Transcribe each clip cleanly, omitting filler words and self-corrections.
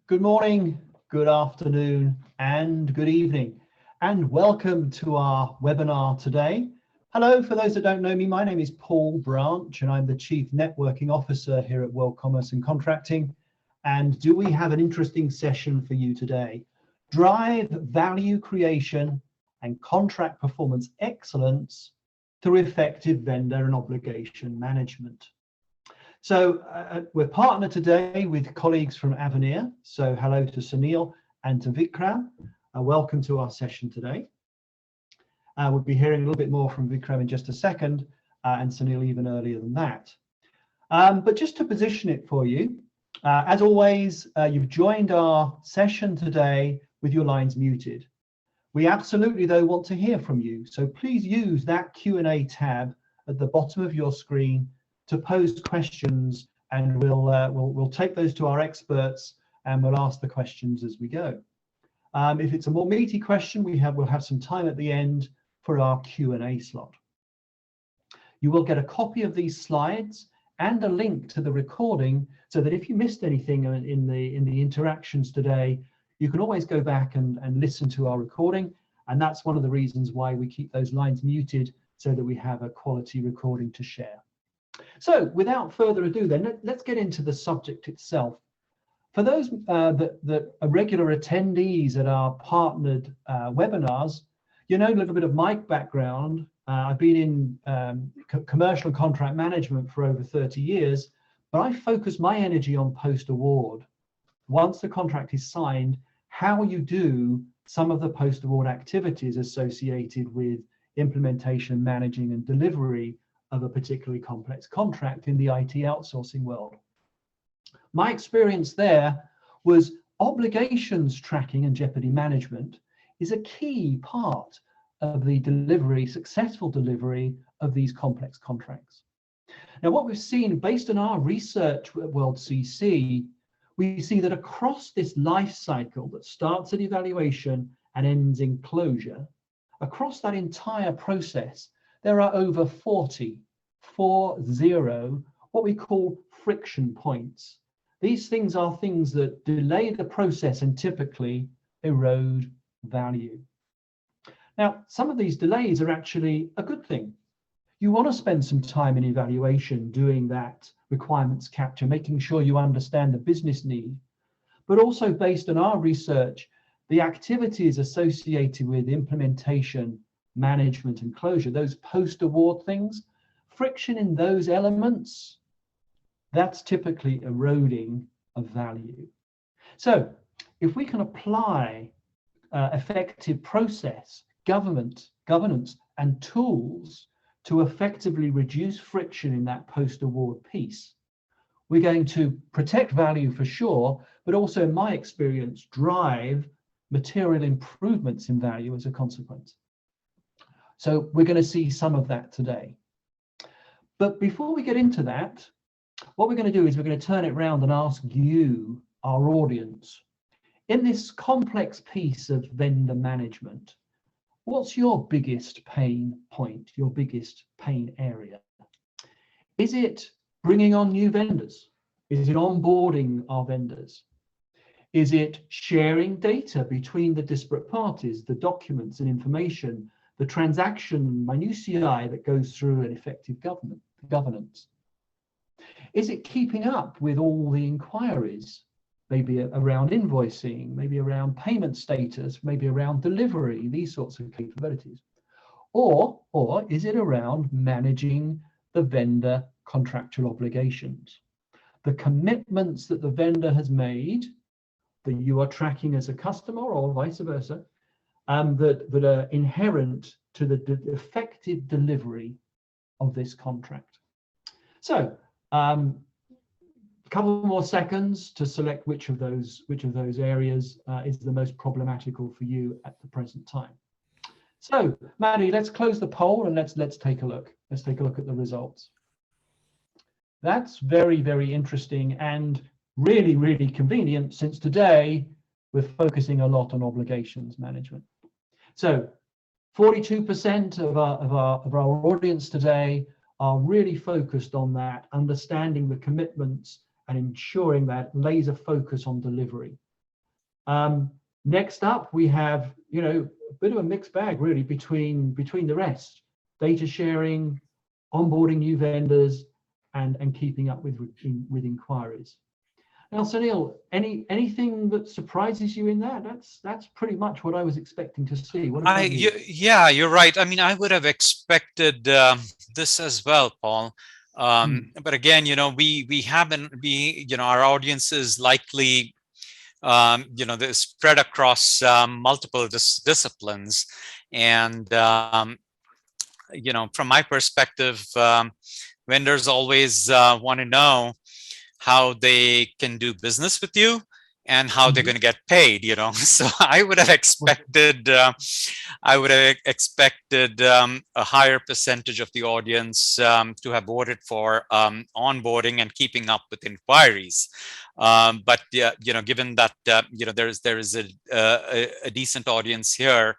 Good morning, good afternoon, and good evening, and welcome to our webinar today. Hello, for those that don't know me, my name is Paul Branch, and I'm the Chief Networking Officer here at World Commerce and Contracting. And do we have an interesting session for you today? Drive value creation and contract performance excellence through effective vendor and obligation management. So we're partnered today with colleagues from Avenir. So hello to Sunil and to Vikram. Welcome to our session today. We'll be hearing a little bit more from Vikram in just a second, and Sunil even earlier than that. But just to position it for you, as always, you've joined our session today with your lines muted. We absolutely, though, want to hear from you. So please use that Q&A tab at the bottom of your screen to pose questions, and we'll take those to our experts and we'll ask the questions as we go. If it's a more meaty question, we'll have some time at the end for our Q&A slot. You will get a copy of these slides and a link to the recording, so that if you missed anything in the interactions today, you can always go back and listen to our recording. And that's one of the reasons why we keep those lines muted, so that we have a quality recording to share. So without further ado, then let's get into the subject itself. For those that are regular attendees at our partnered webinars, you know a little bit of my background. I've been in commercial and contract management for over 30 years, but I focus my energy on post-award. Once the contract is signed, how you do some of the post-award activities associated with implementation, managing, and delivery of a particularly complex contract in the IT outsourcing world. My experience there was obligations tracking and jeopardy management is a key part of the delivery, successful delivery of these complex contracts. Now, what we've seen based on our research at World CC, we see that across this life cycle that starts at evaluation and ends in closure, across that entire process, there are over 40, what we call friction points. These things are things that delay the process and typically erode value. Now, some of these delays are actually a good thing. You want to spend some time in evaluation doing that requirements capture, making sure you understand the business need, but also based on our research, the activities associated with implementation, management, and closure, those post-award things, friction in those elements, that's typically eroding of value. So if we can apply effective process, governance, and tools to effectively reduce friction in that post-award piece, we're going to protect value for sure, but also, in my experience, drive material improvements in value as a consequence. So we're going to see some of that today. But before we get into that, what we're going to do is we're going to turn it around and ask you, our audience, in this complex piece of vendor management, what's your biggest pain point, your biggest pain area? Is it bringing on new vendors? Is it onboarding our vendors? Is it sharing data between the disparate parties, the documents and information, the transaction minutiae that goes through an effective governance? Is it keeping up with all the inquiries, maybe around invoicing, maybe around payment status, maybe around delivery, these sorts of capabilities? Or is it around managing the vendor contractual obligations, the commitments that the vendor has made that you are tracking as a customer, or vice versa, that are inherent to the effective delivery of this contract? So a couple more seconds to select which of those areas is the most problematical for you at the present time. So Maddie, let's close the poll and let's take a look. Let's take a look at the results. That's very, very interesting and really, really convenient, since today we're focusing a lot on obligations management. So 42% of our audience today are really focused on that, understanding the commitments and ensuring that laser focus on delivery. Next up, we have, a bit of a mixed bag really between the rest: data sharing, onboarding new vendors, and keeping up with inquiries. Now, Sunil, anything that surprises you in that? That's pretty much what I was expecting to see. What about you? Yeah, you're right. I mean, I would have expected this as well, Paul. But again, we haven't, our audience is likely, they're spread across multiple disciplines. And, from my perspective, vendors always want to know how they can do business with you and how they're going to get paid, So I would have expected, a higher percentage of the audience to have voted for onboarding and keeping up with inquiries. But yeah, given that there is a decent audience here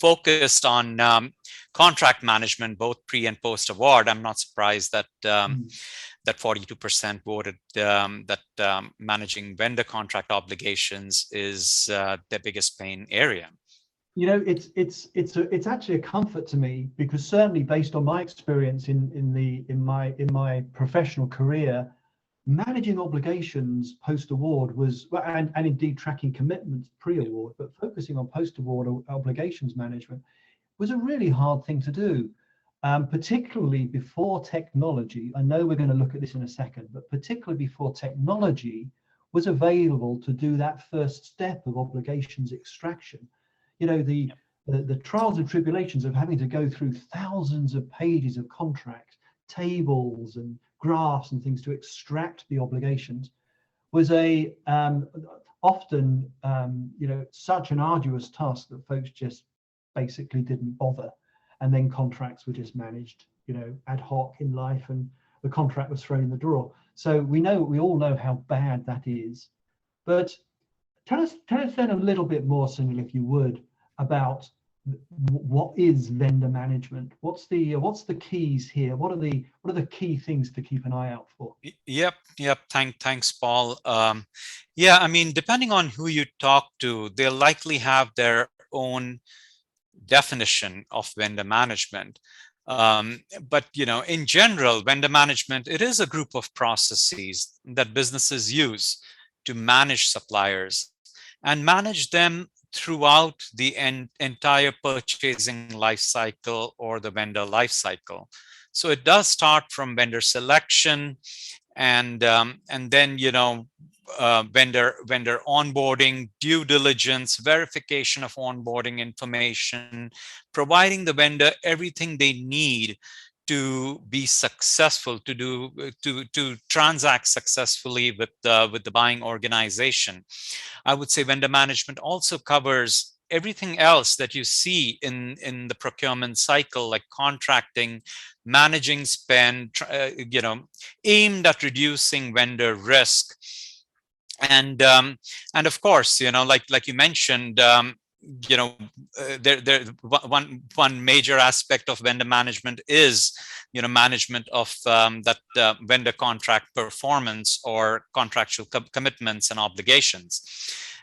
focused on contract management, both pre and post award, I'm not surprised that that 42% voted that managing vendor contract obligations is their biggest pain area. It's actually a comfort to me, because certainly based on my experience in my professional career, managing obligations post-award was, and indeed tracking commitments pre-award, but focusing on post-award obligations management was a really hard thing to do, particularly before technology. I know we're going to look at this in a second, but particularly before technology was available to do that first step of obligations extraction. The trials and tribulations of having to go through thousands of pages of contract tables and graphs and things to extract the obligations was a often such an arduous task that folks just basically didn't bother, and then contracts were just managed ad hoc in life, and the contract was thrown in the drawer. So we all know how bad that is. But tell us then a little bit more, Sunil, if you would, about what is vendor management. What's the keys here? What are the key things to keep an eye out for? Yep. Thanks, Paul. Yeah, I mean, depending on who you talk to, they'll likely have their own definition of vendor management. But in general, vendor management, it is a group of processes that businesses use to manage suppliers and manage them throughout the entire purchasing life cycle or the vendor life cycle. So it does start from vendor selection, and then vendor onboarding, due diligence, verification of onboarding information, providing the vendor everything they need to be successful, to transact successfully with the buying organization. I would say vendor management also covers everything else that you see in the procurement cycle, like contracting, managing spend, aimed at reducing vendor risk. And of course, like you mentioned, there one major aspect of vendor management is management of that vendor contract performance or contractual commitments and obligations.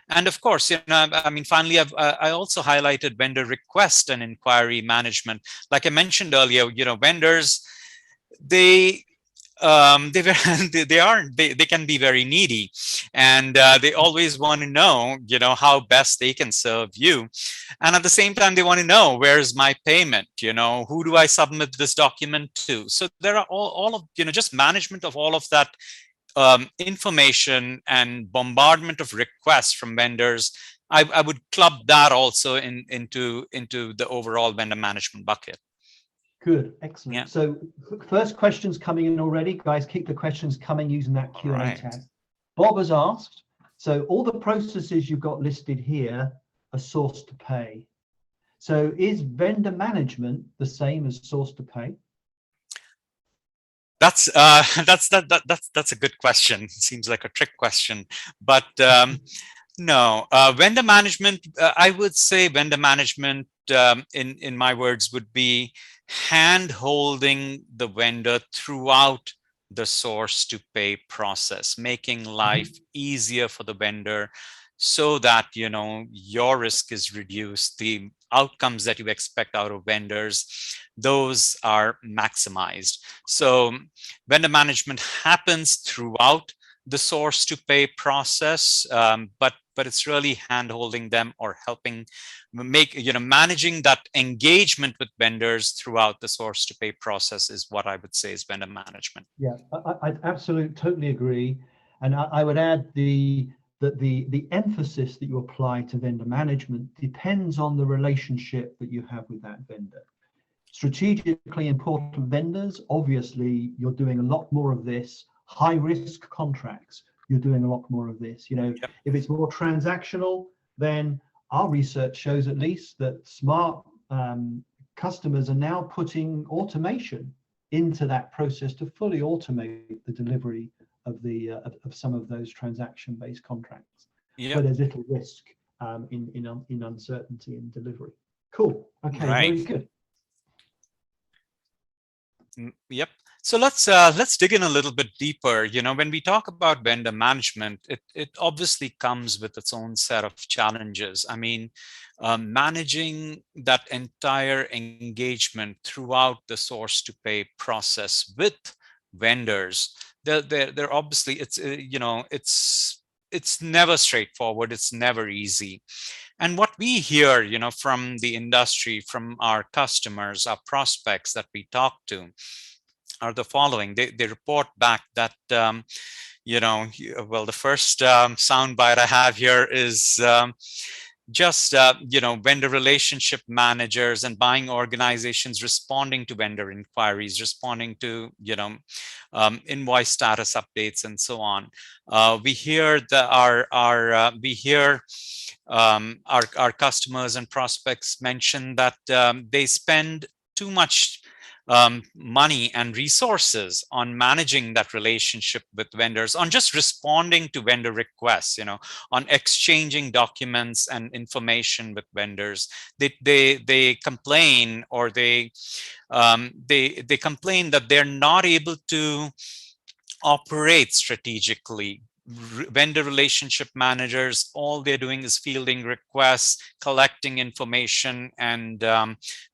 And of course, I mean, finally, I also highlighted vendor request and inquiry management. Like I mentioned earlier, vendors, they they can be very needy, and they always want to know how best they can serve you, and at the same time they want to know, where's my payment, who do I submit this document to. So there are all of just management of all of that information and bombardment of requests from vendors. I would club that also into the overall vendor management bucket. Good, excellent. Yeah. So first questions coming in already, guys. Keep the questions coming using that Q&A tab. Bob has asked, so all the processes you've got listed here are source to pay. So is vendor management the same as source to pay? That's a good question. Seems like a trick question, but no. Vendor management, I would say vendor management, in my words, would be hand-holding the vendor throughout the source to pay process, making life easier for the vendor so that, you know, your risk is reduced, the outcomes that you expect out of vendors, those are maximized. So vendor management happens throughout the source to pay process, but it's really hand-holding them or helping make, you know, managing that engagement with vendors throughout the source to pay process is what I would say is vendor management. Yeah, I absolutely totally agree, and I would add that the emphasis that you apply to vendor management depends on the relationship that you have with that vendor. Strategically important vendors, obviously, you're doing a lot more of this. High risk contracts, you're doing a lot more of this. You know, Yep. if it's more transactional, then our research shows at least that smart customers are now putting automation into that process to fully automate the delivery of the of some of those transaction-based contracts, Yep. where there's little risk in uncertainty in delivery. Cool. Okay, Right. very good. Yep. So let's dig in a little bit deeper. You know, when we talk about vendor management, it obviously comes with its own set of challenges. I mean, managing that entire engagement throughout the source to pay process with vendors, they're obviously, it's you know, it's never straightforward. It's never easy. And what we hear, you know, from the industry, from our customers, our prospects that we talk to, are the following. They report back that, you know, well, the first soundbite I have here is just, you know, vendor relationship managers and buying organizations responding to vendor inquiries, responding to, you know, invoice status updates and so on. We hear that our customers and prospects mention that they spend too much money and resources on managing that relationship with vendors, on just responding to vendor requests, you know, on exchanging documents and information with vendors. They complain, or they complain that they're not able to operate strategically. Vendor relationship managers, all they're doing is fielding requests, collecting information, and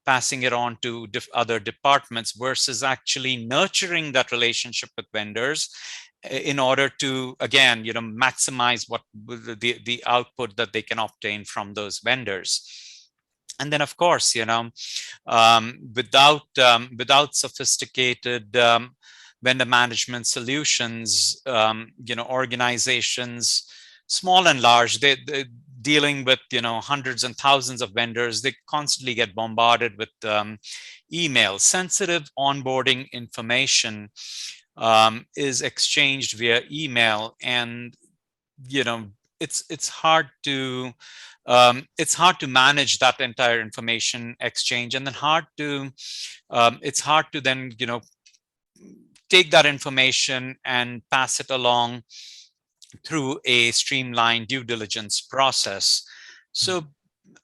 passing it on to other departments, versus actually nurturing that relationship with vendors in order to, again, you know, maximize what the output that they can obtain from those vendors. And then, of course, you know, without sophisticated vendor management solutions, you know, organizations, small and large, they're dealing with, you know, hundreds and thousands of vendors. They constantly get bombarded with email. Sensitive onboarding information is exchanged via email, and, you know, it's hard to manage that entire information exchange, and then it's hard to then, you know, take that information and pass it along through a streamlined due diligence process. So,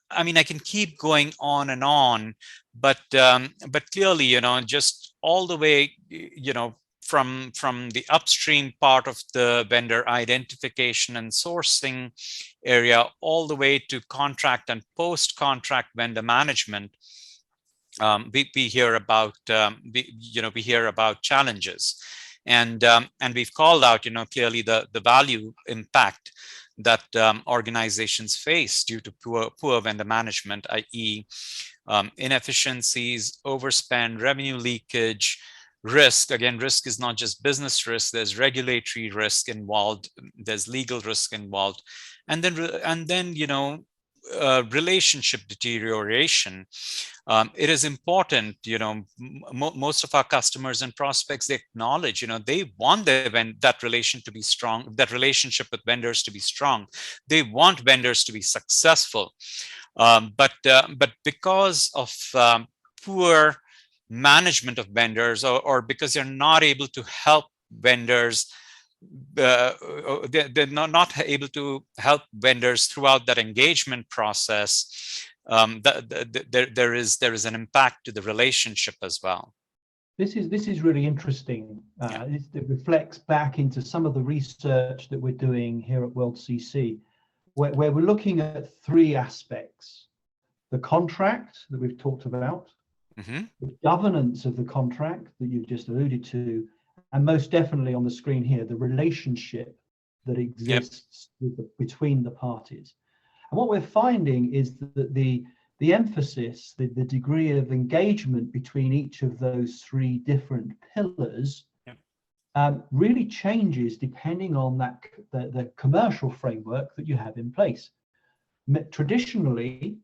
I mean, I can keep going on, but clearly, you know, just all the way, you know, from the upstream part of the vendor identification and sourcing area, all the way to contract and post-contract vendor management, we hear about we hear about challenges, and we've called out, you know, clearly the value impact that organizations face due to poor vendor management, i.e., inefficiencies, overspend, revenue leakage, risk. Again, risk is not just business risk. There's regulatory risk involved. There's legal risk involved, and then you know, relationship deterioration. It is important, you know, most of our customers and prospects, they acknowledge, you know, they want that relation to be strong, that relationship with vendors to be strong. They want vendors to be successful, but because of poor management of vendors, or because they're not able to help vendors, they're not able to help vendors throughout that engagement process, there is an impact to the relationship as well. This is really interesting. Yeah. It reflects back into some of the research that we're doing here at World CC. where we're looking at three aspects: the contract that we've talked about, the governance of the contract that you've just alluded to, and most definitely on the screen here, the relationship that exists between the parties. And what we're finding is that the emphasis, the degree of engagement between each of those three different pillars really changes depending on the commercial framework that you have in place. Traditionally,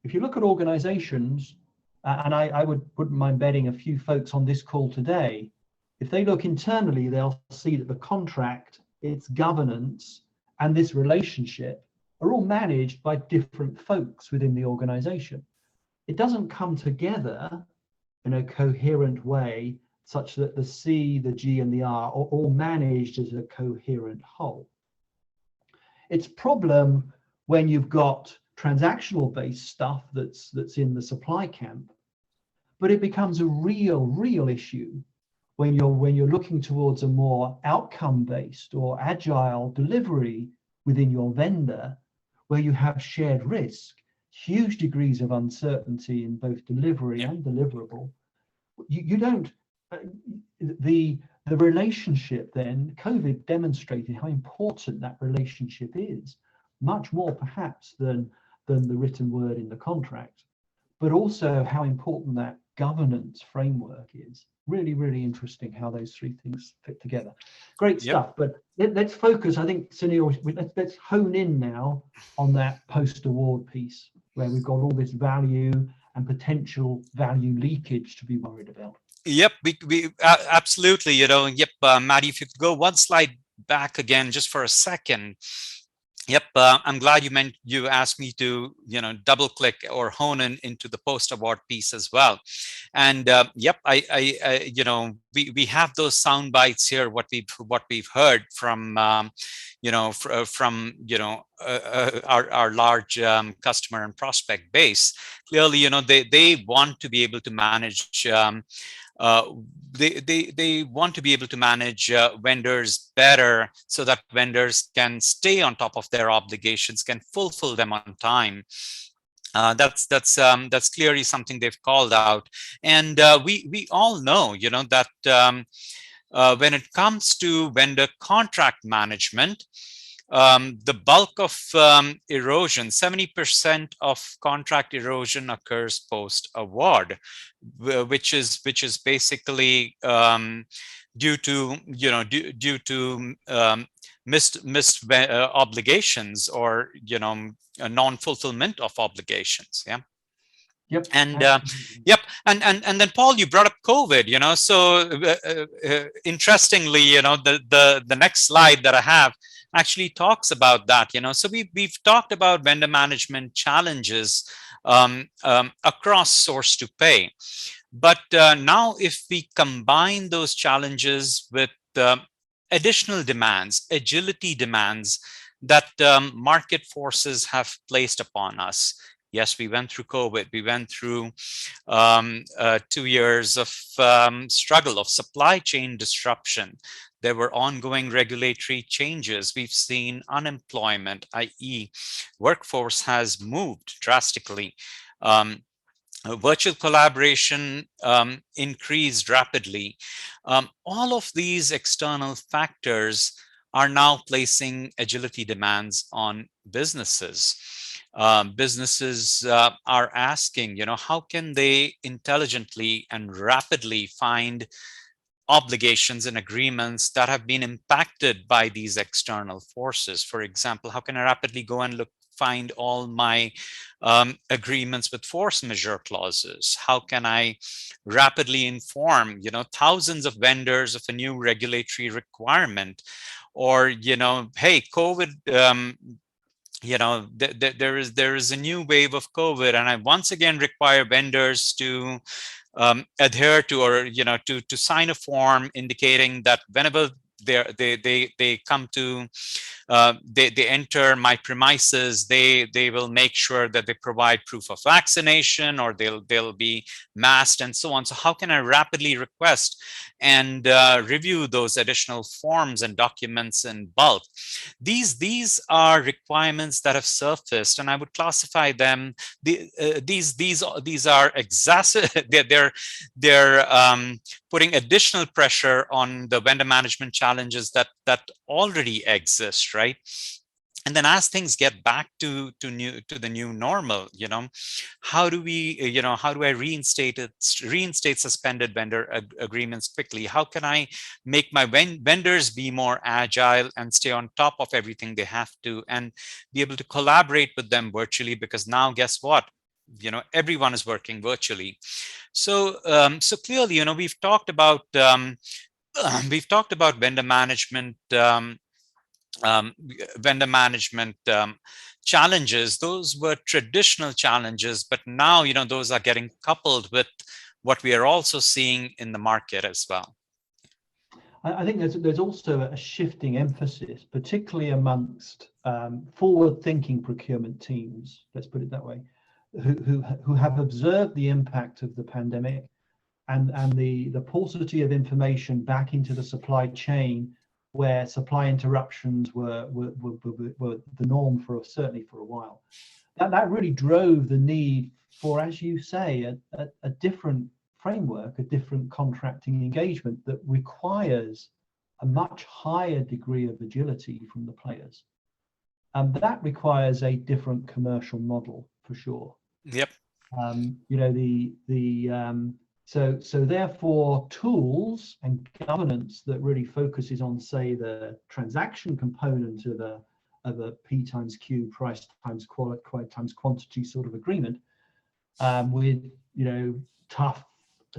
if you look at organizations, and I wouldn't mind betting a few folks on this call today, if they look internally, they'll see that the contract, its governance, and this relationship are all managed by different folks within the organization. It doesn't come together in a coherent way such that the C, the G, and the R are all managed as a coherent whole. It's a problem when you've got transactional based stuff that's in the supply camp, but it becomes a real issue when you're looking towards a more outcome based or agile delivery within your vendor, where you have shared risk, huge degrees of uncertainty in both delivery and deliverable. You don't, the relationship then, COVID demonstrated how important that relationship is, much more perhaps than the written word in the contract, but also how important that governance framework is. Really interesting how those three things fit together. Great stuff. But let's focus, I think, Sunil, let's hone in now on that post-award piece where we've got all this value and potential value leakage to be worried about. Yep, we absolutely, Maddie, if you could go one slide back again just for a second. Yep, I'm glad you asked me to, double click or hone in into the post award piece as well. And yep, we have those sound bites here. What we've heard from our large customer and prospect base. Clearly, they want to be able to manage. They want to be able to manage vendors better so that vendors can stay on top of their obligations, can fulfill them on time. That's clearly something they've called out, and we all know, that when it comes to vendor contract management, the bulk of erosion, 70% of contract erosion occurs post-award, which is basically due to missed obligations or a non-fulfillment of obligations. Yep. And yep, and then Paul, you brought up COVID. So interestingly, the next slide that I have actually talks about that. So we've talked about vendor management challenges across source to pay, but now if we combine those challenges with additional demands, agility demands that market forces have placed upon us. Yes, we went through COVID. We went through 2 years of struggle, of supply chain disruption. There were ongoing regulatory changes. We've seen unemployment, i.e. workforce has moved drastically. Virtual collaboration increased rapidly. All of these external factors are now placing agility demands on businesses. Businesses are asking, how can they intelligently and rapidly find obligations and agreements that have been impacted by these external forces? For example, how can I rapidly go and find all my agreements with force majeure clauses? How can I rapidly inform, thousands of vendors of a new regulatory requirement? Or, hey, COVID, there is a new wave of COVID, and I once again require vendors to adhere to, or to sign a form indicating that whenever they come to they enter my premises, they will make sure that they provide proof of vaccination, or they'll be masked and so on. So how can I rapidly request and review those additional forms and documents in bulk? These are requirements that have surfaced, and I would classify them. These are they're putting additional pressure on the vendor management challenges that already exist, right? And then as things get back to the new normal, how do we, how do I reinstate suspended vendor agreements quickly? How can I make my vendors be more agile and stay on top of everything they have to, and be able to collaborate with them virtually? Because now, guess what? Everyone is working virtually. So so clearly, we've talked about vendor management. Vendor management challenges. Those were traditional challenges, but now those are getting coupled with what we are also seeing in the market as well. I think there's also a shifting emphasis, particularly amongst forward-thinking procurement teams, let's put it that way, who have observed the impact of the pandemic and the paucity of information back into the supply chain, where supply interruptions were the norm certainly for a while. That really drove the need for, as you say, a different framework, a different contracting engagement that requires a much higher degree of agility from the players. And that requires a different commercial model for sure. Yep. So therefore, tools and governance that really focuses on, say, the transaction component of a P times Q, price times quality times quantity sort of agreement, with tough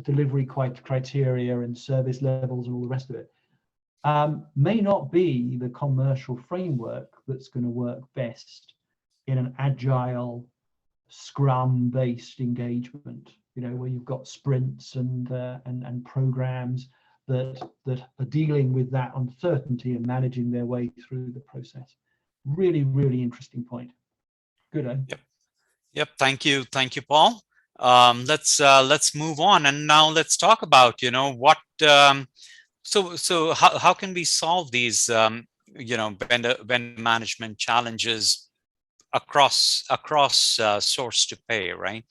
delivery criteria and service levels and all the rest of it, may not be the commercial framework that's going to work best in an agile, Scrum-based engagement. Where you've got sprints and programs that are dealing with that uncertainty and managing their way through the process. Really, really interesting point. Good. Yep. Thank you, Paul. Let's move on, and now let's talk about what. So how can we solve these vendor management challenges across source to pay, right?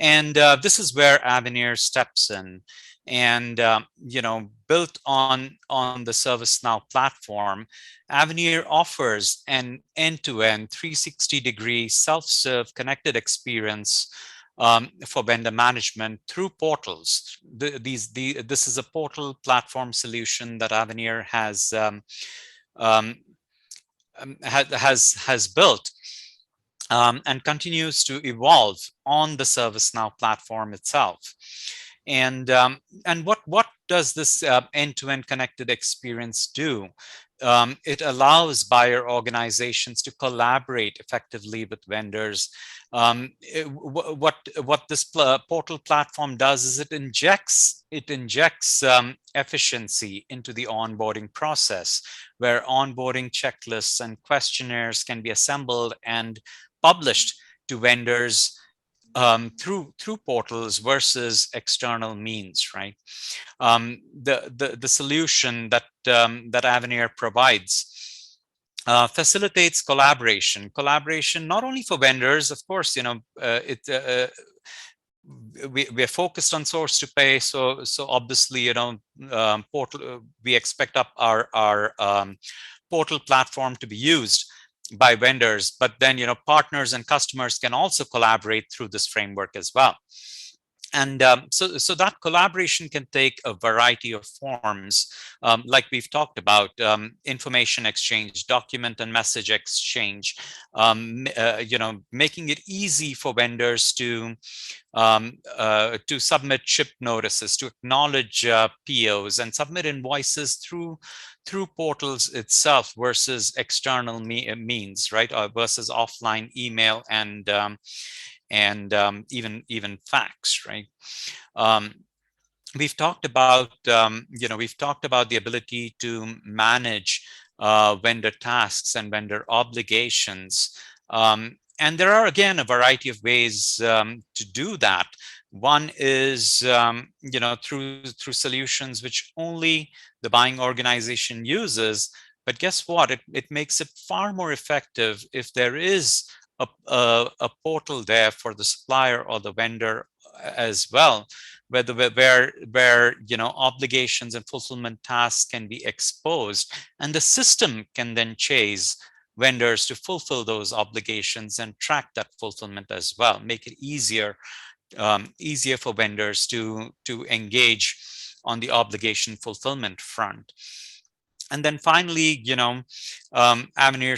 And this is where Avenir steps in, and built on the ServiceNow platform, Avenir offers an end-to-end 360-degree self-serve connected experience for vendor management through portals. This is a portal platform solution that Avenir has built. And continues to evolve on the ServiceNow platform itself. And what does this end-to-end connected experience do? It allows buyer organizations to collaborate effectively with vendors. What this portal platform does is it injects efficiency into the onboarding process, where onboarding checklists and questionnaires can be assembled and published to vendors through portals versus external means, right? The solution that Avenir provides facilitates collaboration not only for vendors, of course. We're focused on source to pay, so obviously portal, we expect our portal platform to be used by vendors, but then partners and customers can also collaborate through this framework as well. And so that collaboration can take a variety of forms, like we've talked about: information exchange, document and message exchange, making it easy for vendors to submit ship notices, to acknowledge POs, and submit invoices through portals itself versus external means, right? Versus offline email and even fax, right? We've talked about the ability to manage vendor tasks and vendor obligations. And there are, again, a variety of ways to do that. One is, through solutions which only the buying organization uses. But guess what? It makes it far more effective if there is a portal there for the supplier or the vendor as well, where obligations and fulfillment tasks can be exposed, and the system can then chase vendors to fulfill those obligations and track that fulfillment as well, make it easier for vendors to engage on the obligation fulfillment front. And then finally, Avenir,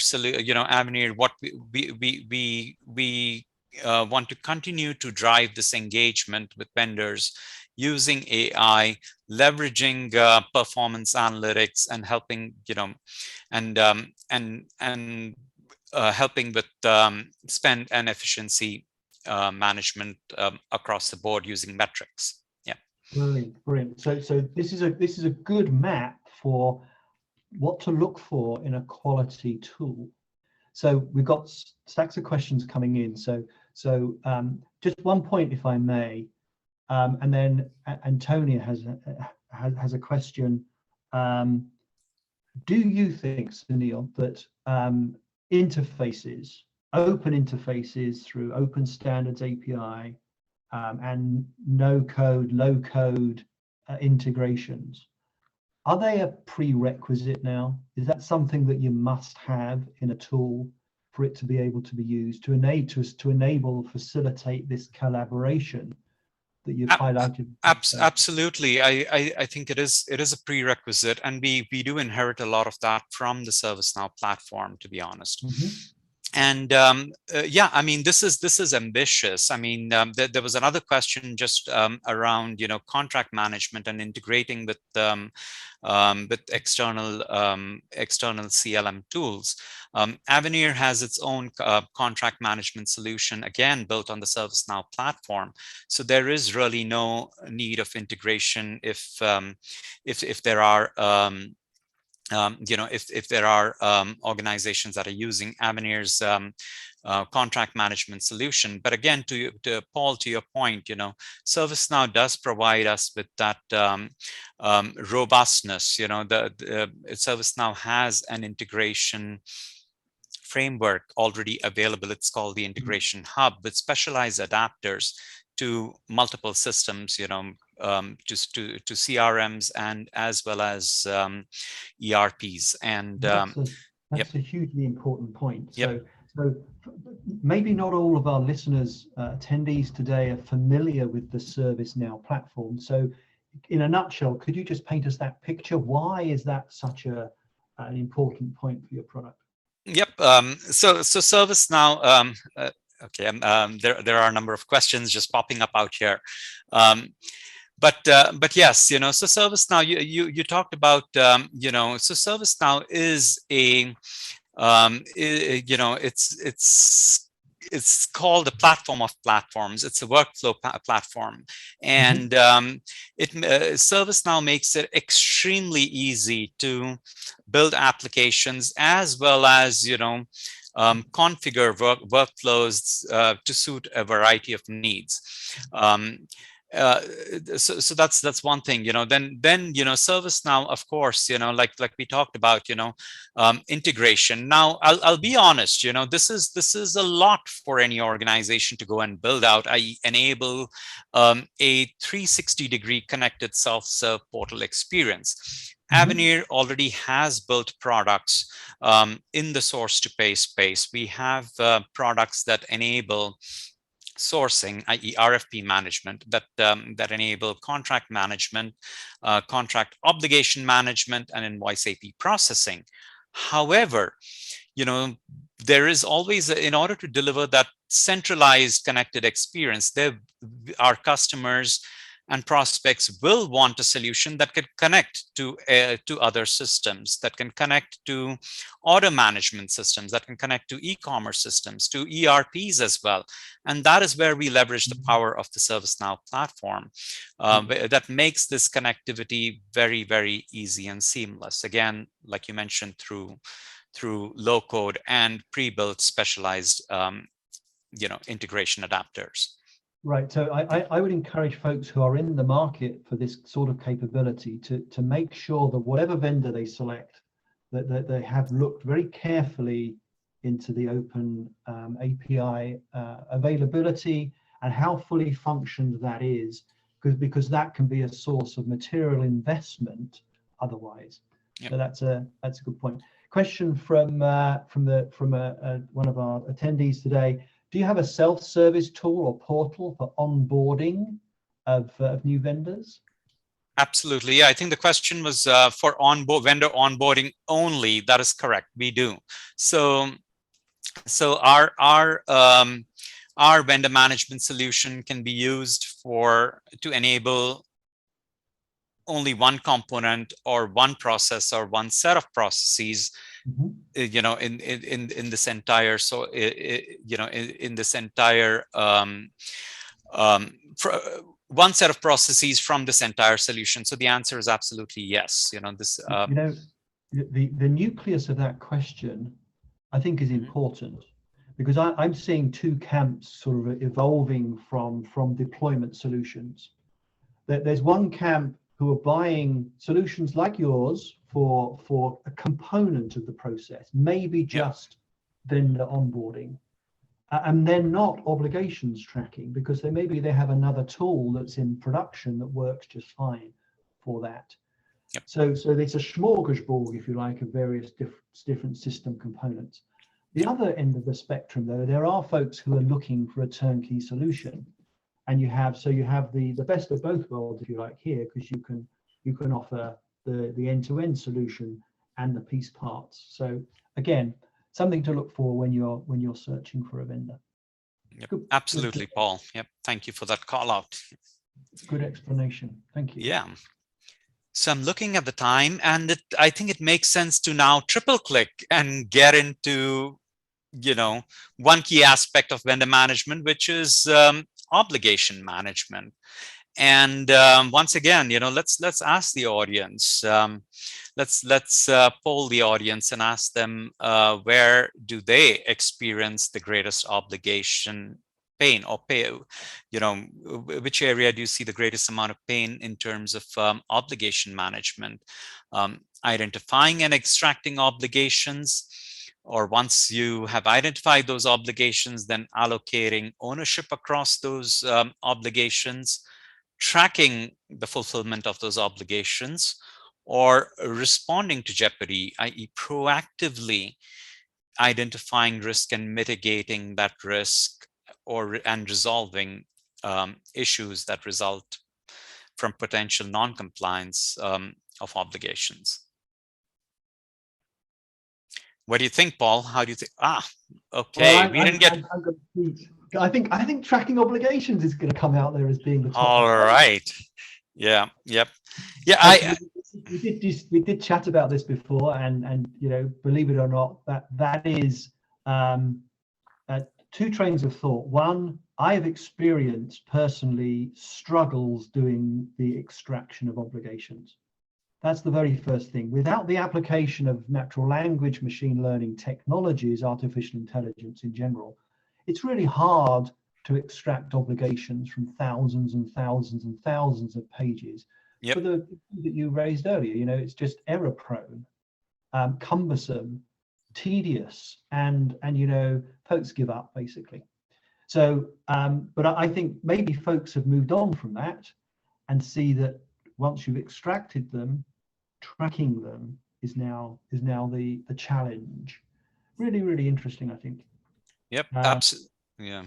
what we want to continue to drive this engagement with vendors using AI, leveraging performance analytics, and helping, helping with spend and efficiency management across the board using metrics. Yeah. Brilliant. So this is a good map for what to look for in a quality tool. So we've got stacks of questions coming in. So just one point, if I may, and then Antonia has a question. Do you think, Sunil, that interfaces, open interfaces through Open Standards API and no code, low code integrations, are they a prerequisite now? Is that something that you must have in a tool for it to be able to be used to facilitate this collaboration that you've highlighted? Absolutely. I think it is a prerequisite, and we do inherit a lot of that from the ServiceNow platform, to be honest. Mm-hmm. And yeah, I mean, this is ambitious. I mean, there was another question just around contract management and integrating with external CLM tools. Avenir has its own contract management solution, again built on the ServiceNow platform. So there is really no need of integration if there are if there are organizations that are using Avenir's contract management solution. But again, to Paul, to your point, ServiceNow does provide us with that robustness. ServiceNow has an integration framework already available. It's called the Integration Hub, with specialized adapters to multiple systems, just to CRMs and as well as ERPs. And that's a hugely important point. Yep. So maybe not all of our listeners, attendees today, are familiar with the ServiceNow platform. So in a nutshell, could you just paint us that picture? Why is that such an important point for your product? Yep. So ServiceNow, okay, there are a number of questions just popping up out here. But yes, so ServiceNow, you talked about, so ServiceNow is it's called a platform of platforms. It's a workflow platform, and ServiceNow makes it extremely easy to build applications as well as configure workflows to suit a variety of needs. So that's one thing. Then ServiceNow, of course, like we talked about, integration. Now I'll be honest, this is a lot for any organization to go and build out, i.e. enable a 360-degree connected self-serve portal experience. Avenir already has built products in the source to pay space. We have products that enable sourcing, i.e. RFP management, that enable contract management, contract obligation management, and invoice AP processing. However, there is always, in order to deliver that centralized connected experience, our customers and prospects will want a solution that can connect to other systems, that can connect to order management systems, that can connect to e-commerce systems, to ERPs as well. And that is where we leverage the power of the ServiceNow platform that makes this connectivity very, very easy and seamless. Again, like you mentioned, through low code and pre-built specialized integration adapters. Right. So I would encourage folks who are in the market for this sort of capability to make sure that whatever vendor they select, that they have looked very carefully into the open API availability and how fully functioned that is, because that can be a source of material investment otherwise. Yep. So that's a good point. Question from one of our attendees today. Do you have a self-service tool or portal for onboarding of new vendors? Absolutely. Yeah, I think the question was for vendor onboarding only. That is correct. We do. So our vendor management solution can be used to enable only one component or one process or one set of processes. In this entire one set of processes from this entire solution. So the answer is absolutely yes. The nucleus of that question, I think, is important, because I'm seeing two camps sort of evolving from deployment solutions. There's one camp who are buying solutions like yours for a component of the process, maybe just vendor onboarding, and then not obligations tracking, because maybe they have another tool that's in production that works just fine for that. So it's a smorgasbord, if you like, of various different system components. The other end of the spectrum, though, there are folks who are looking for a turnkey solution, and you have the best of both worlds, if you like, here, because you can offer the end-to-end solution and the piece parts. So again, something to look for when you're searching for a vendor. Yep, absolutely, Paul. Yep, thank you for that call out. Good explanation. Thank you. Yeah. So I'm looking at the time, and I think it makes sense to now triple click and get into one key aspect of vendor management, which is obligation management. And once again, let's ask the audience. Let's poll the audience and ask them where do they experience the greatest obligation pain or which area do you see the greatest amount of pain in terms of obligation management, identifying and extracting obligations, or once you have identified those obligations, then allocating ownership across those obligations, tracking the fulfillment of those obligations, or responding to jeopardy, i.e. proactively identifying risk and mitigating that risk, and resolving issues that result from potential non-compliance of obligations. What do you think, Paul? How do you think? Okay, well, we didn't get. I think tracking obligations is going to come out there as being the top. All right. Yeah. Yep. Yeah. We did chat about this before, and believe it or not, that is two trains of thought. One, I have experienced personally struggles doing the extraction of obligations. That's the very first thing. Without the application of natural language, machine learning technologies, artificial intelligence in general, it's really hard to extract obligations from thousands and thousands and thousands of pages. Yep. For the that you raised earlier, it's just error prone, cumbersome, tedious, and folks give up basically. So, but I think maybe folks have moved on from that and see that once you've extracted them, tracking them is now the challenge. Really, really interesting, I think. Yep, absolutely. Yeah.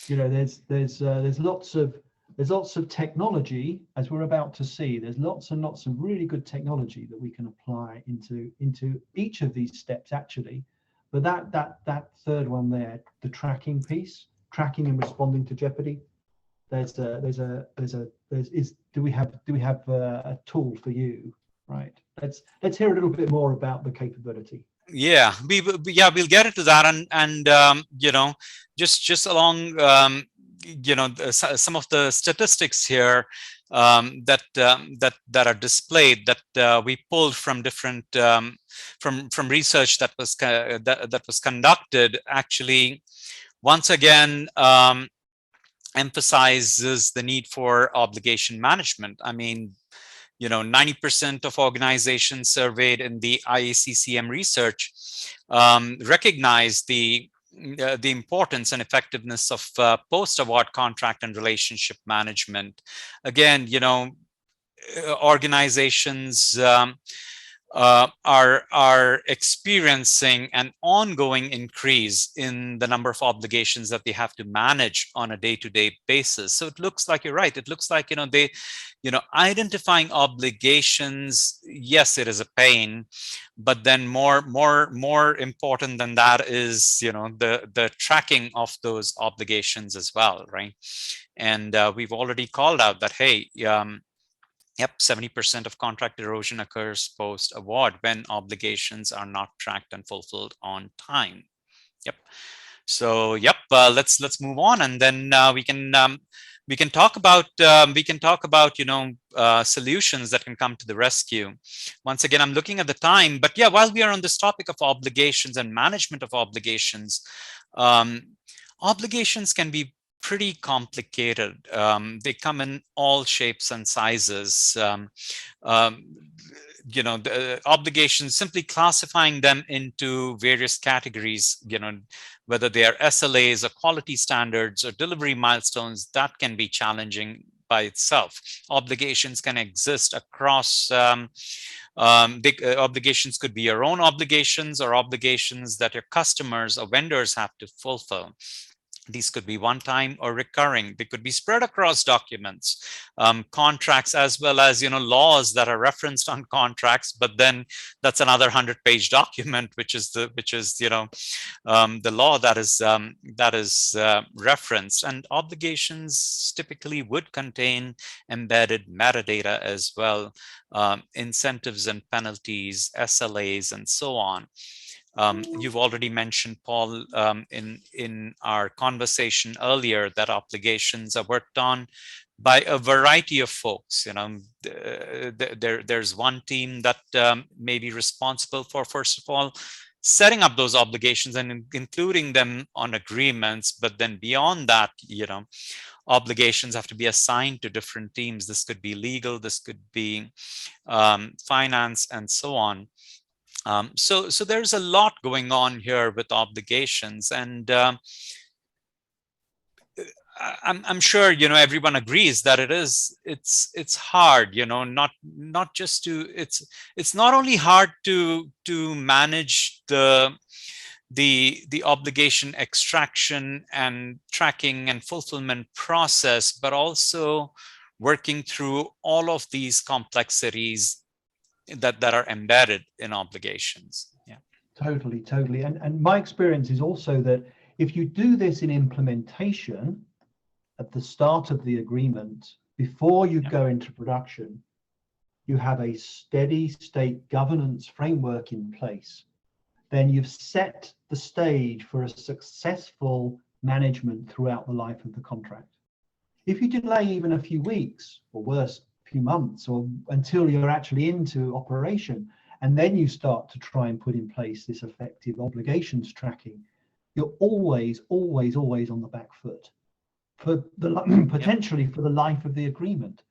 There's lots of technology, as we're about to see. There's lots and lots of really good technology that we can apply into each of these steps actually. But that third one there, the tracking piece, tracking and responding to jeopardy, do we have a tool for you, right? Let's hear a little bit more about the capability. Yeah, we'll get into that, and you know, just along you know, some of the statistics here that are displayed, that we pulled from different from research that was conducted, actually once again emphasizes the need for obligation management. I mean, you know, 90% of organizations surveyed in the IACCM research recognize the importance and effectiveness of post-award contract and relationship management. Again, you know, organizations are experiencing an ongoing increase in the number of obligations that they have to manage on a day-to-day basis. So it looks like, you're right, it looks like, you know, identifying obligations, yes, it is a pain, but then more important than that is, you know, the tracking of those obligations as well, right? And we've already called out that, hey, yep, 70% of contract erosion occurs post-award when obligations are not tracked and fulfilled on time. Yep. So yep, let's move on, and then we can talk about you know, solutions that can come to the rescue. Once again, I'm looking at the time, but yeah, while we are on this topic of obligations and management of obligations, obligations can be pretty complicated. They come in all shapes and sizes. You know, the obligations, simply classifying them into various categories, you know, whether they are SLAs or quality standards or delivery milestones, that can be challenging by itself. Obligations can exist across obligations could be your own obligations or obligations that your customers or vendors have to fulfill. These could be one-time or recurring. They could be spread across documents, contracts, as well as, you know, laws that are referenced on contracts. But then that's another 100-page document, which is you know, the law that is referenced. And obligations typically would contain embedded metadata as well, incentives and penalties, SLAs, and so on. You've already mentioned, Paul, in our conversation earlier, that obligations are worked on by a variety of folks. You know, there's one team that may be responsible for, first of all, setting up those obligations and including them on agreements. But then beyond that, you know, obligations have to be assigned to different teams. This could be legal, this could be finance, and so on. So there's a lot going on here with obligations, and I'm sure, you know, everyone agrees that it's hard, you know, not just to, it's not only hard to manage the obligation extraction and tracking and fulfillment process, but also working through all of these complexities that are embedded in obligations. Yeah, totally. And my experience is also that if you do this in implementation at the start of the agreement, before you go into production, you have a steady state governance framework in place, then you've set the stage for a successful management throughout the life of the contract. If you delay even a few weeks, or worse, few months, or until you're actually into operation, and then you start to try and put in place this effective obligations tracking, you're always on the back foot for the potentially for the life of the agreement.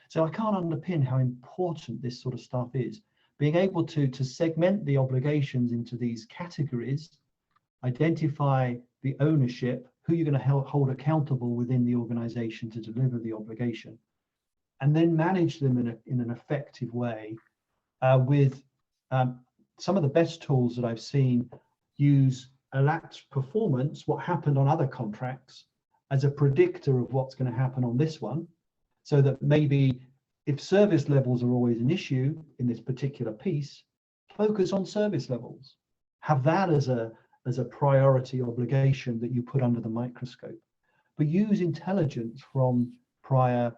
So I can't underpin how important this sort of stuff is. Being able to segment the obligations into these categories, identify the ownership, who you're going to hold accountable within the organization to deliver the obligation, and then manage them in an effective way with some of the best tools that I've seen use elapsed performance, what happened on other contracts, as a predictor of what's going to happen on this one, so that maybe if service levels are always an issue in this particular piece, focus on service levels. Have that as a priority obligation that you put under the microscope. but use intelligence from prior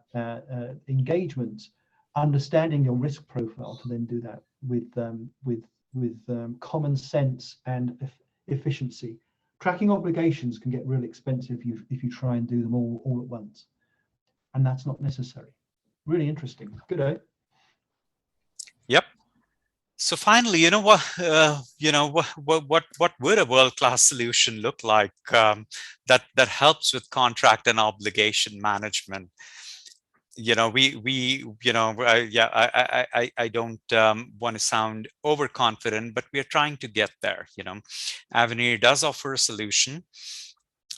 engagements, understanding your risk profile to then do that with common sense and efficiency. Tracking obligations can get really expensive if you try and do them all at once, and that's not necessary. Really interesting. Good, eh? Yep. So finally, what would a world-class solution look like that helps with contract and obligation management? I don't want to sound overconfident, but we are trying to get there. Avenir does offer a solution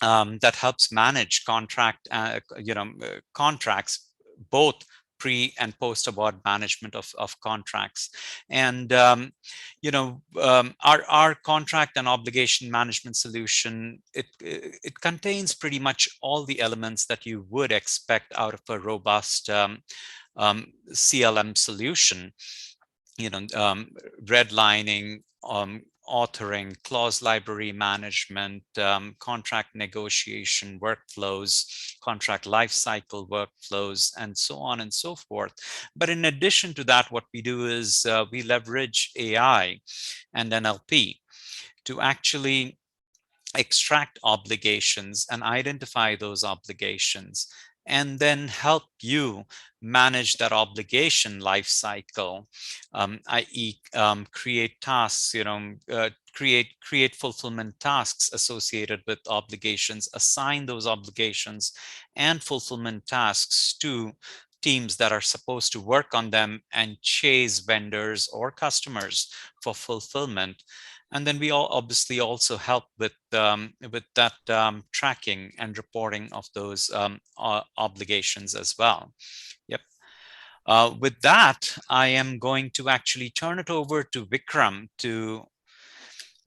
that helps manage contracts, both pre and post award management of contracts. And our contract and obligation management solution, it contains pretty much all the elements that you would expect out of a robust CLM solution. Redlining, authoring, clause library management, contract negotiation workflows, contract lifecycle workflows, and so on and so forth. But in addition to that, what we do is we leverage AI and NLP to actually extract obligations and identify those obligations, and then help you manage that obligation life cycle, i.e. Create tasks, create fulfillment tasks associated with obligations, assign those obligations and fulfillment tasks to teams that are supposed to work on them, and chase vendors or customers for fulfillment. And then we all obviously also help with that tracking and reporting of those obligations as well. Yep. With that, I am going to actually turn it over to Vikram to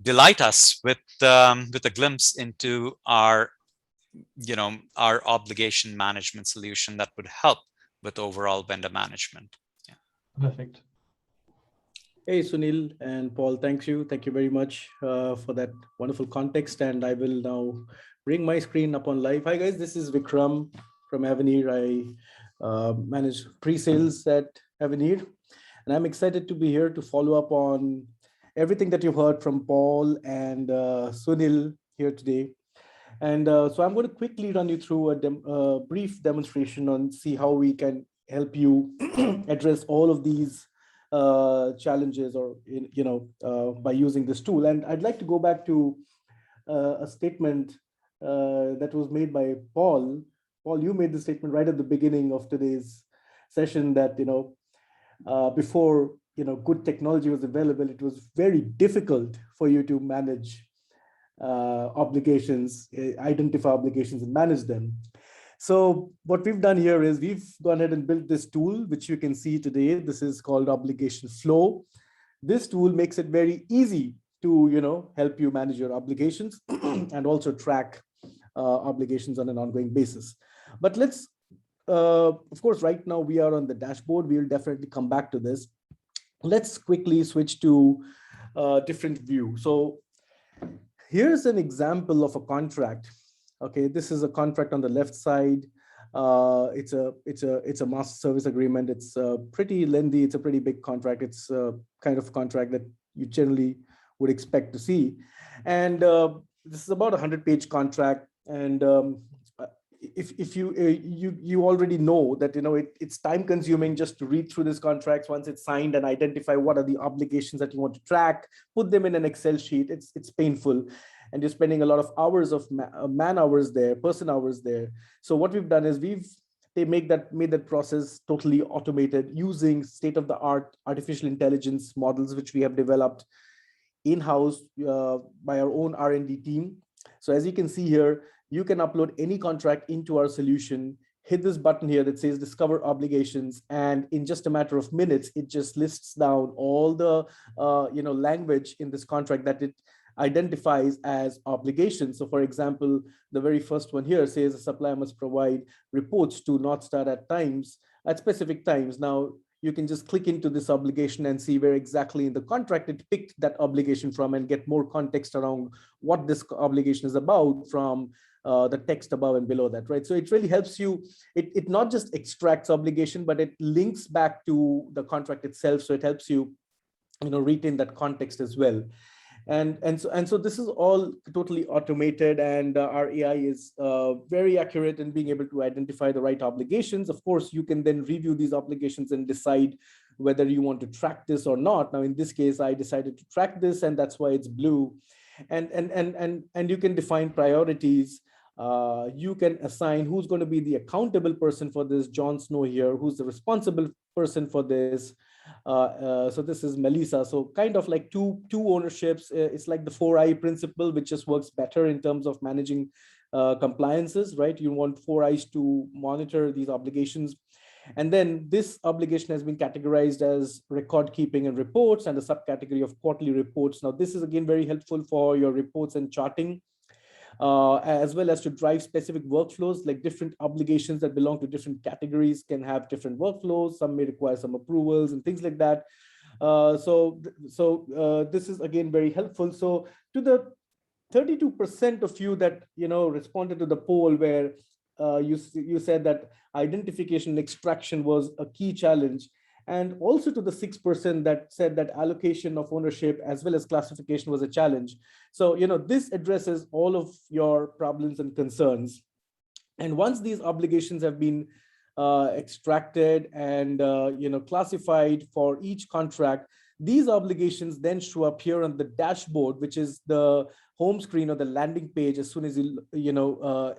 delight us with a glimpse into our obligation management solution that would help with overall vendor management. Yeah. Perfect. Hey, Sunil and Paul, thank you very much for that wonderful context. And I will now bring my screen up on live. Hi guys, this is Vikram from Avenir. I manage pre-sales at Avenir, and I'm excited to be here to follow up on everything that you've heard from Paul and Sunil here today. And so I'm going to quickly run you through a brief demonstration on see how we can help you address all of these challenges, or by using this tool. And I'd like to go back to a statement that was made by Paul. Paul, you made the statement right at the beginning of today's session that before good technology was available, it was very difficult for you to manage obligations, identify obligations and manage them. So what we've done here is we've gone ahead and built this tool, which you can see today. This is called Obligation Flow. This tool makes it very easy to help you manage your obligations and also track obligations on an ongoing basis. But let's, of course, right now we are on the dashboard. We will definitely come back to this. Let's quickly switch to a different view. So here's an example of a contract. Okay, this is a contract on the left side. It's a master service agreement. It's pretty lengthy. It's a pretty big contract. It's a kind of contract that you generally would expect to see. And this is about a 100-page contract. And if you already know that it's time consuming just to read through this contract once it's signed and identify what are the obligations that you want to track, put them in an Excel sheet. It's painful. And you're spending a lot of hours of man hours there, person hours there. So what we've done is made that process totally automated using state-of-the-art artificial intelligence models, which we have developed in-house by our own R&D team. So as you can see here, you can upload any contract into our solution, hit this button here that says Discover Obligations, and in just a matter of minutes, it just lists down all the language in this contract that it identifies as obligations. So for example, the very first one here says a supplier must provide reports to Northstar at specific times. Now you can just click into this obligation and see where exactly in the contract it picked that obligation from, and get more context around what this obligation is about from the text above and below that, right? So it really helps you. It not just extracts obligation, but it links back to the contract itself. So it helps you, retain that context as well. And so this is all totally automated, and our AI is very accurate in being able to identify the right obligations. Of course, you can then review these obligations and decide whether you want to track this or not. Now, in this case, I decided to track this, and that's why it's blue. And you can define priorities. You can assign who's going to be the accountable person for this. Jon Snow here, who's the responsible person for this. So this is Melissa. So kind of like two ownerships. It's like the 4I principle, which just works better in terms of managing compliances, right? You want 4 eyes to monitor these obligations. And then this obligation has been categorized as record keeping and reports, and a subcategory of quarterly reports. Now, this is again very helpful for your reports and charting, as well as to drive specific workflows. Like different obligations that belong to different categories can have different workflows. Some may require some approvals and things like that. So this is again very helpful. So to the 32% of you that responded to the poll, where you said that identification and extraction was a key challenge, and also to the 6% that said that allocation of ownership as well as classification was a challenge. So this addresses all of your problems and concerns. And once these obligations have been extracted and classified for each contract, these obligations then show up here on the dashboard, which is the home screen or the landing page as soon as you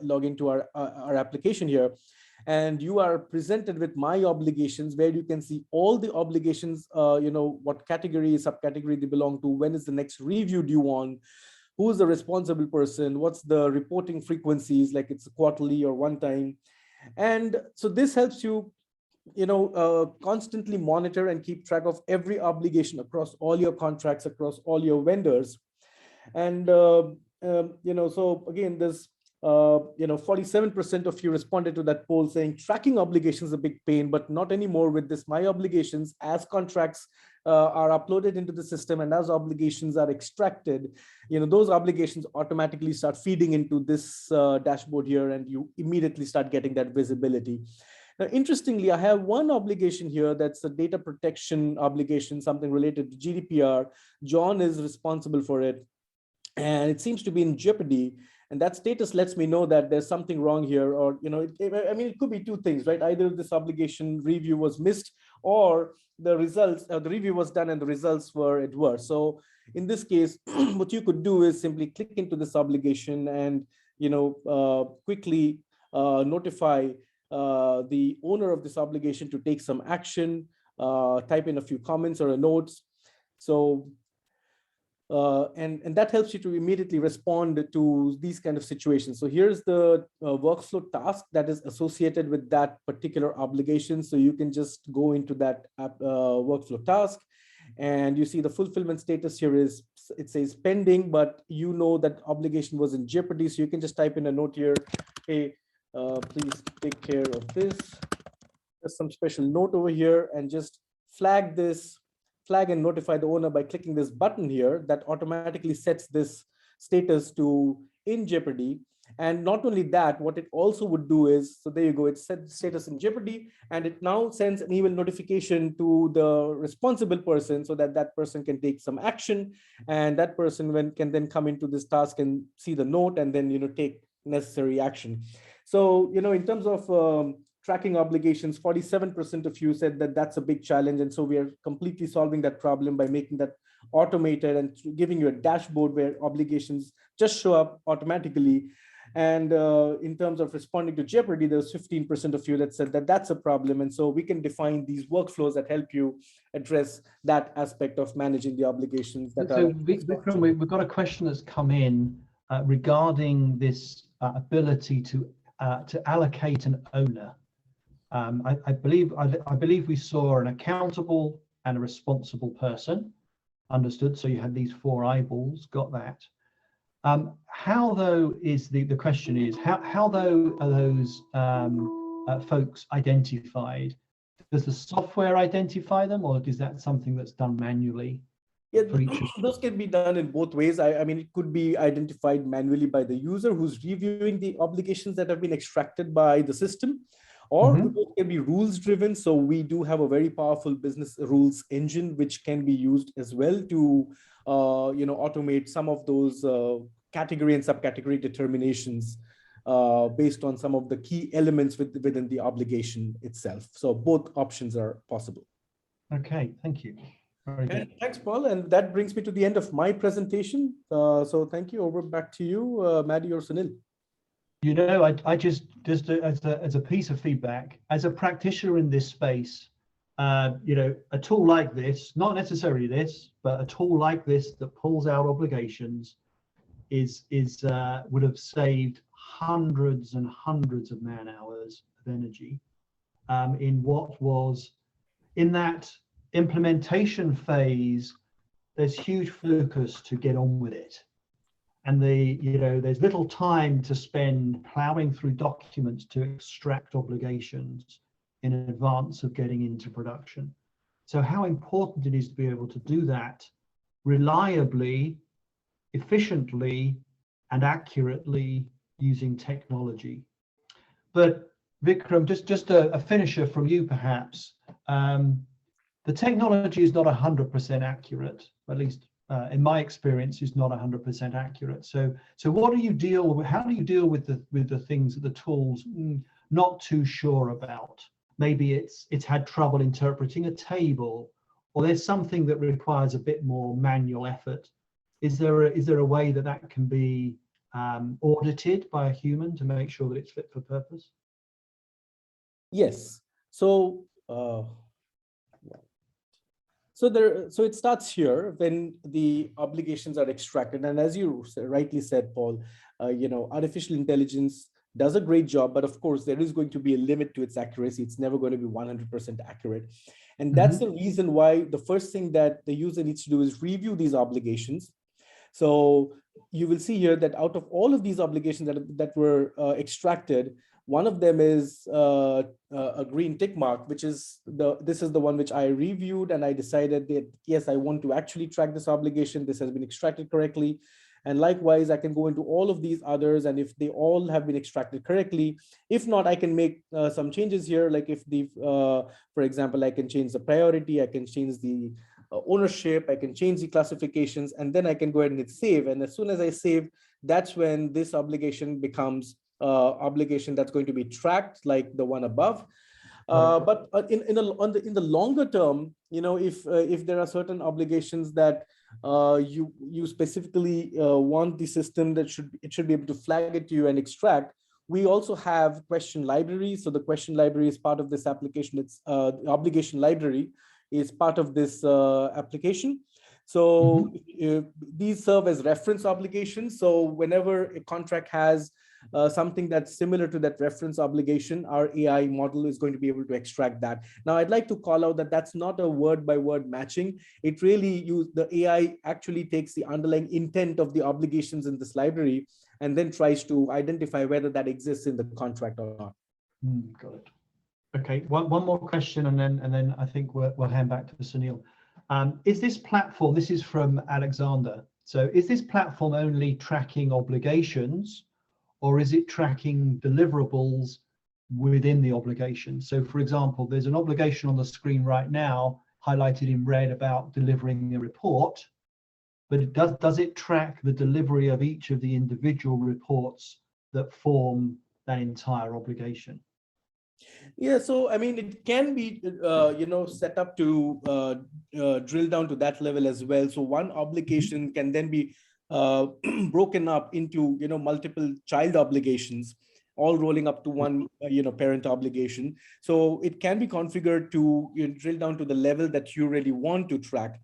log into our application here. And you are presented with my obligations, where you can see all the obligations, what category, subcategory they belong to, when is the next review due on, who is the responsible person, what's the reporting frequencies, like it's quarterly or one time. And so this helps you constantly monitor and keep track of every obligation across all your contracts, across all your vendors. And so again, this 47% of you responded to that poll saying tracking obligations is a big pain, but not anymore with this My Obligations. As contracts are uploaded into the system and as obligations are extracted, those obligations automatically start feeding into this dashboard here, and you immediately start getting that visibility. Now, interestingly, I have one obligation here that's a data protection obligation, something related to GDPR. John is responsible for it, and it seems to be in jeopardy. And that status lets me know that there's something wrong here, or, it could be two things, right? Either this obligation review was missed, or the results, the review was done and the results were adverse. So in this case, what you could do is simply click into this obligation and, quickly notify the owner of this obligation to take some action, type in a few comments or a notes. So and that helps you to immediately respond to these kind of situations. So here's the workflow task that is associated with that particular obligation. So you can just go into that workflow task, and you see the fulfillment status here is, it says pending, but that obligation was in jeopardy. So you can just type in a note here, hey, please take care of this. There's some special note over here, and just flag and notify the owner by clicking this button here that automatically sets this status to in jeopardy. And not only that, what it also would do is, so there you go, it set status in jeopardy, and it now sends an email notification to the responsible person so that that person can take some action, and that person can then come into this task and see the note and then take necessary action. So in terms of tracking obligations, 47% of you said that that's a big challenge. And so we are completely solving that problem by making that automated and giving you a dashboard where obligations just show up automatically. And in terms of responding to jeopardy, there's 15% of you that said that that's a problem. And so we can define these workflows that help you address that aspect of managing the obligations. Vikram, we've got a question that's come in regarding this ability to allocate an owner. I believe we saw an accountable and a responsible person. Understood. So you had these 4 eyeballs. Got that. How though is the question is how though are those folks identified? Does the software identify them, or is that something that's done manually? Yeah, for each? those can be done in both ways. I mean, it could be identified manually by the user who's reviewing the obligations that have been extracted by the system, or Mhm. it can be rules driven. So we do have a very powerful business rules engine, which can be used as well to, automate some of those category and subcategory determinations based on some of the key elements within the obligation itself. So both options are possible. Okay, thank you. Very good. Thanks, Paul. And that brings me to the end of my presentation. So thank you. Over back to you, Maddie or Sunil. You know, I just as a piece of feedback, as a practitioner in this space, a tool like this, not necessarily this, but a tool like this that pulls out obligations would have saved hundreds and hundreds of man hours of energy in what was in that implementation phase. There's huge focus to get on with it. And there's little time to spend plowing through documents to extract obligations in advance of getting into production. So how important it is to be able to do that reliably, efficiently, and accurately using technology. But Vikram, just a finisher from you perhaps. The technology is not 100% accurate, at least in my experience, is not 100% accurate. So what do you deal with? How do you deal with the things, the tools not too sure about? Maybe it's had trouble interpreting a table, or there's something that requires a bit more manual effort. Is there a way that can be audited by a human to make sure that it's fit for purpose? Yes. So it starts here when the obligations are extracted, and as you rightly said, Paul, artificial intelligence does a great job, but of course there is going to be a limit to its accuracy. It's never going to be 100% accurate, and that's the reason why the first thing that the user needs to do is review these obligations. So you will see here that out of all of these obligations that were extracted, one of them is a green tick mark, which is this is the one which I reviewed, and I decided that yes, I want to actually track this obligation. This has been extracted correctly. And likewise, I can go into all of these others, and if they all have been extracted correctly, if not, I can make some changes here. Like if for example, I can change the priority, I can change the ownership, I can change the classifications, and then I can go ahead and hit save. And as soon as I save, that's when this obligation becomes obligation that's going to be tracked, like the one above. But in the longer term, if there are certain obligations that you specifically want the system that should be able to flag it to you and extract, we also have question library. So the question library is part of this application. It's the obligation library is part of this application. So these serve as reference obligations. So whenever a contract has something that's similar to that reference obligation, our AI model is going to be able to extract that. Now, I'd like to call out that that's not a word-by-word matching. It really the AI actually takes the underlying intent of the obligations in this library and then tries to identify whether that exists in the contract or not. Got it. Okay, one more question, and then I think we'll hand back to Sunil. Is this platform? This is from Alexander. So, is this platform only tracking obligations, or is it tracking deliverables within the obligation? So, for example, there's an obligation on the screen right now, highlighted in red, about delivering a report, but does it track the delivery of each of the individual reports that form that entire obligation? Yeah, so I mean, it can be set up to drill down to that level as well. So one obligation can then be broken up into multiple child obligations, all rolling up to one parent obligation. So it can be configured to drill down to the level that you really want to track.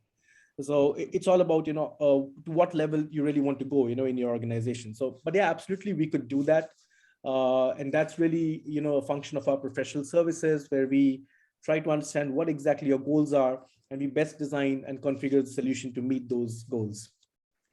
So it's all about to what level you really want to go in your organization. So, but yeah, absolutely, we could do that. And that's really, a function of our professional services, where we try to understand what exactly your goals are, and we best design and configure the solution to meet those goals.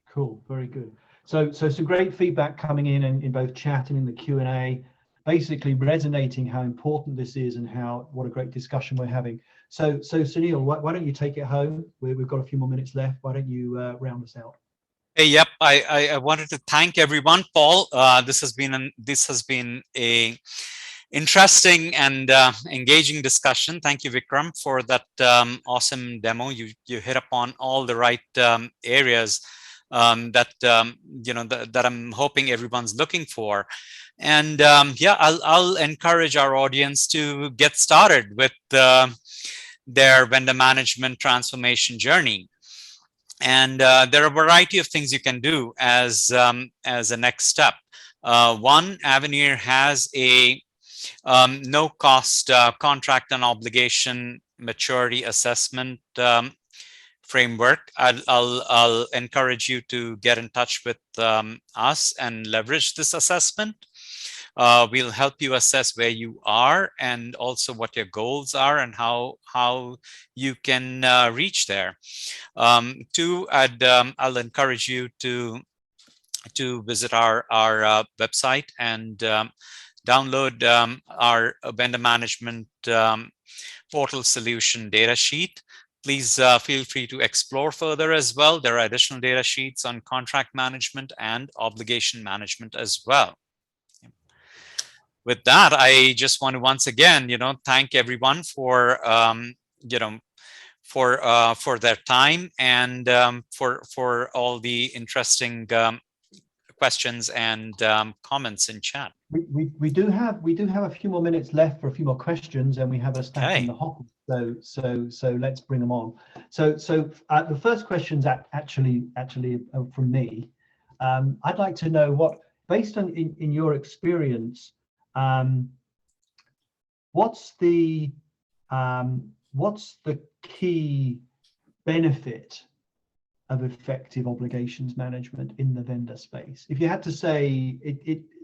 Cool, very good. So some great feedback coming in both chat and in the Q&A. basically resonating how important this is and what a great discussion we're having. So Sunil, why don't you take it home? We've got a few more minutes left. Why don't you round us out? Hey, yep. I wanted to thank everyone, Paul. This has been a interesting and engaging discussion. Thank you, Vikram, for that awesome demo. You hit upon all the right areas that that I'm hoping everyone's looking for. And yeah, I'll encourage our audience to get started with their vendor management transformation journey. And there are a variety of things you can do as a next step. One, Avenir has a no cost contract and obligation maturity assessment framework. I'll encourage you to get in touch with us and leverage this assessment. We'll help you assess where you are and also what your goals are and how you can reach there. Two, I'll encourage you to visit our website and download our vendor management portal solution data sheet. Please feel free to explore further as well. There are additional data sheets on contract management and obligation management as well. With that, I just want to once again, thank everyone for for their time and for all the interesting questions and comments in chat. We do have a few more minutes left for a few more questions, and we have a stack in the hopper. So let's bring them on. So the first question's actually from me. I'd like to know what, based on in your experience, what's the key benefit of effective obligations management in the vendor space? If you had to say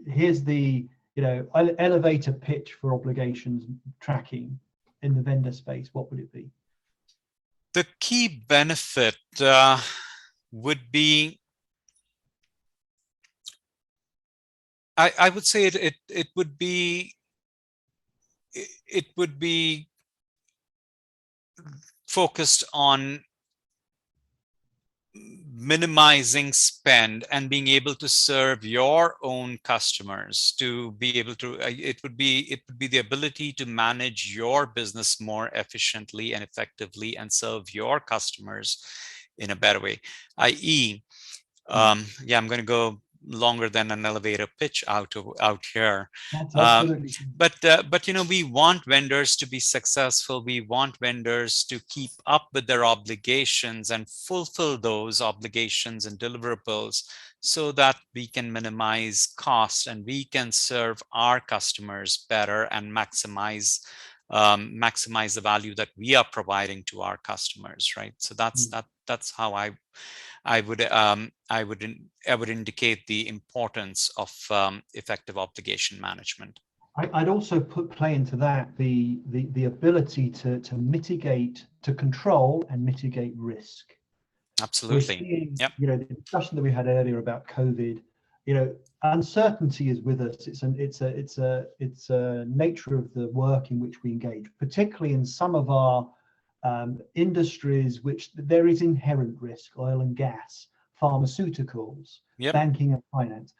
here's the elevator pitch for obligations tracking in the vendor space, what would it be? The key benefit would be, I would say it would be focused on minimizing spend and being able to serve your own customers. To be able to, it would be the ability to manage your business more efficiently and effectively and serve your customers in a better way. I.e., yeah, I'm going to go longer than an elevator pitch out here. But we want vendors to be successful. We want vendors to keep up with their obligations and fulfill those obligations and deliverables so that we can minimize costs and we can serve our customers better and maximize the value that we are providing to our customers, right? So that's how I would indicate the importance of effective obligation management. I'd also play into that the ability to mitigate, to control and mitigate risk. Absolutely. Seeing, the discussion that we had earlier about COVID, uncertainty is with us. It's a nature of the work in which we engage, particularly in some of our industries which there is inherent risk: oil and gas, pharmaceuticals, banking and finance.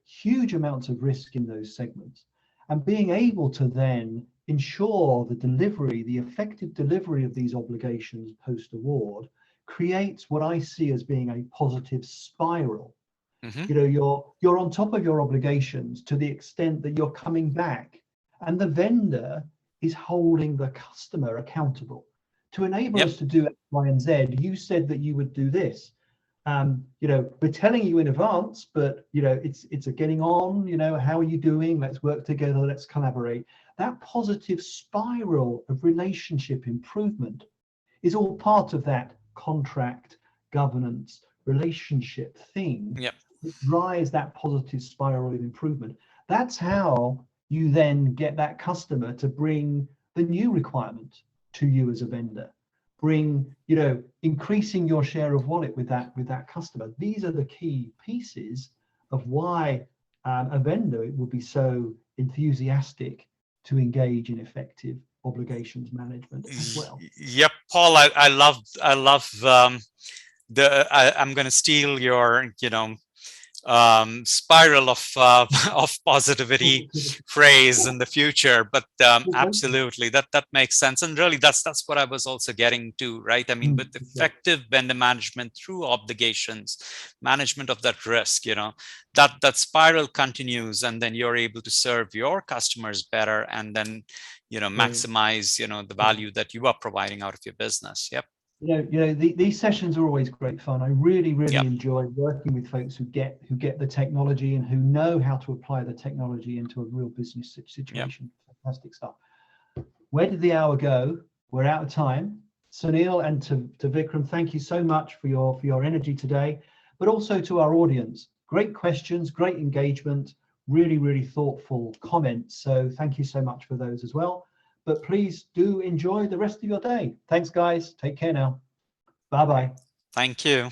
Huge amounts of risk in those segments, and being able to then ensure the effective delivery of these obligations post award creates what I see as being a positive spiral. You're on top of your obligations to the extent that you're coming back, and the vendor is holding the customer accountable. To enable us to do X, Y, and Z, you said that you would do this. We're telling you in advance, but it's a getting on. How are you doing? Let's work together. Let's collaborate. That positive spiral of relationship improvement is all part of that contract governance relationship thing. That drives that positive spiral of improvement. That's how you then get that customer to bring the new requirement to you as a vendor, increasing your share of wallet with that customer. These are the key pieces of why a vendor would be so enthusiastic to engage in effective obligations management as well. Yep, Paul, I love I'm going to steal your, spiral of of positivity phrase in the future, but absolutely that makes sense, and really that's what I was also getting to, right? I mean, with effective vendor management through obligations, management of that risk, that spiral continues, and then you're able to serve your customers better, and then maximize the value that you are providing out of your business. Yep. These sessions are always great fun. I really Yep. enjoy working with folks who get the technology and who know how to apply the technology into a real business situation. Yep. Fantastic stuff. Where did the hour go? We're out of time. Sunil and to Vikram, thank you so much for your energy today, but also to our audience. Great questions, great engagement, really thoughtful comments. So thank you so much for those as well. But please do enjoy the rest of your day. Thanks, guys. Take care now. Bye-bye. Thank you.